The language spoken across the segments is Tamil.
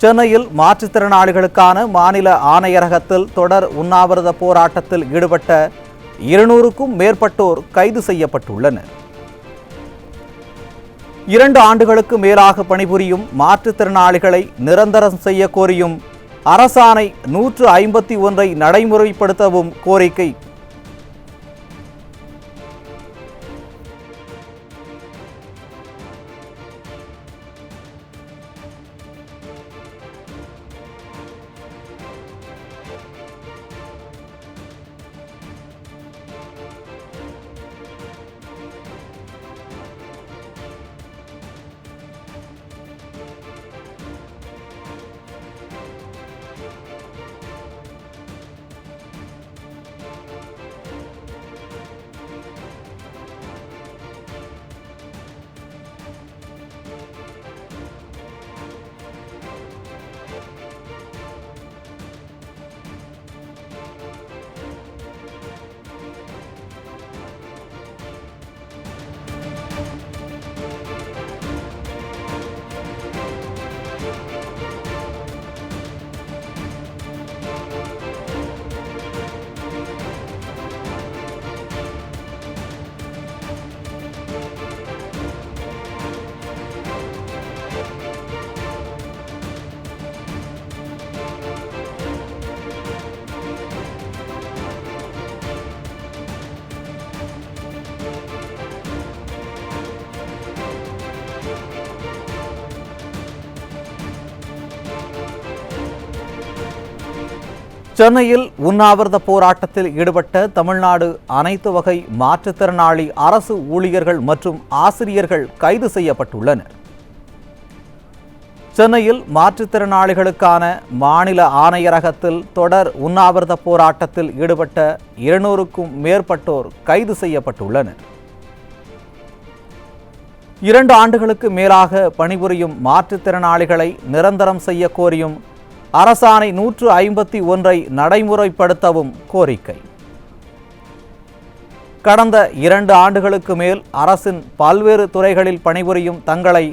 சென்னையில் மாற்றுத்திறனாளிகளுக்கான மாநில ஆணையரகத்தில் தொடர் உண்ணாவிரத போராட்டத்தில் ஈடுபட்ட 200க்கும் மேற்பட்டோர் கைது செய்யப்பட்டுள்ளனர். 2 ஆண்டுகளுக்கு மேலாக பணிபுரியும் மாற்றுத்திறனாளிகளை நிரந்தரம் செய்ய கோரியும் அரசாணை 151 நடைமுறைப்படுத்தவும் கோரிக்கை. சென்னையில் உண்ணாவிரத போராட்டத்தில் ஈடுபட்ட தமிழ்நாடு அனைத்து வகை மாற்றுத்திறனாளி அரசு ஊழியர்கள் மற்றும் ஆசிரியர்கள் கைது செய்யப்பட்டுள்ளனர். சென்னையில் மாற்றுத்திறனாளிகளுக்கான மாநில ஆணையரகத்தில் தொடர் உண்ணாவிரத போராட்டத்தில் ஈடுபட்ட 200க்கும் மேற்பட்டோர் கைது செய்யப்பட்டுள்ளனர். 2 ஆண்டுகளுக்கு மேலாக பணிபுரியும் மாற்றுத்திறனாளிகளை நிரந்தரம் செய்ய கோரியும் அரசாணை 151 நடைமுறைப்படுத்தவும் கோரிக்கை. கடந்த 2 ஆண்டுகளுக்கு மேல் அரசின் பல்வேறு துறைகளில் பணிபுரியும் தங்களை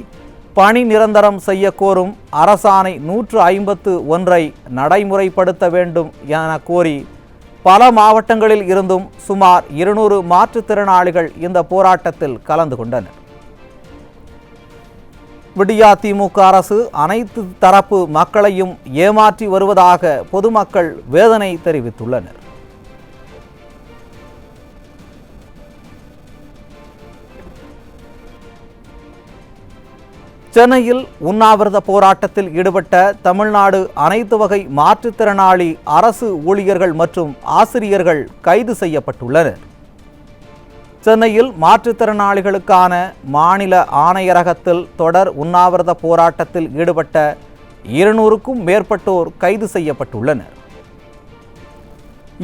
பணி நிரந்தரம் செய்ய கோரும் அரசாணை 151 நடைமுறைப்படுத்த வேண்டும் என கோரி பல மாவட்டங்களில் இருந்தும் சுமார் 200 மாற்றுத்திறனாளிகள் இந்த போராட்டத்தில் கலந்து கொண்டனர். விடியா திமுக அரசு அனைத்து தரப்பு மக்களையும் ஏமாற்றி வருவதாக பொதுமக்கள் வேதனை தெரிவித்துள்ளனர். சென்னையில் உண்ணாவிரத போராட்டத்தில் ஈடுபட்ட தமிழ்நாடு அனைத்து வகை மாற்றுத்திறனாளி அரசு ஊழியர்கள் மற்றும் ஆசிரியர்கள் கைது செய்யப்பட்டுள்ளனர். சென்னையில் மாற்றுத்திறனாளிகளுக்கான மாநில ஆணையரகத்தில் தொடர் உண்ணாவிரத போராட்டத்தில் ஈடுபட்ட 200க்கும் மேற்பட்டோர் கைது செய்யப்பட்டுள்ளனர்.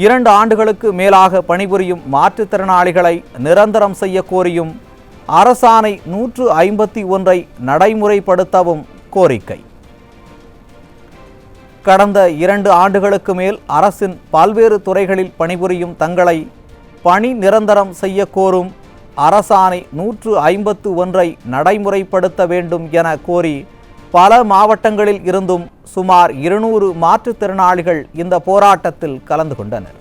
2 ஆண்டுகளுக்கு மேலாக பணிபுரியும் மாற்றுத்திறனாளிகளை நிரந்தரம் செய்ய கோரியும் அரசாணை 151 நடைமுறைப்படுத்தவும் கோரிக்கை. கடந்த 2 ஆண்டுகளுக்கு மேல் அரசின் பல்வேறு துறைகளில் பணிபுரியும் தங்களை பணி நிரந்தரம் செய்ய கோரும் அரசாணை 151 நடைமுறைப்படுத்த வேண்டும் என கோரி பல மாவட்டங்களில் இருந்தும் சுமார் 200 மாற்றுத்திறனாளிகள் இந்த போராட்டத்தில் கலந்து கொண்டனர்.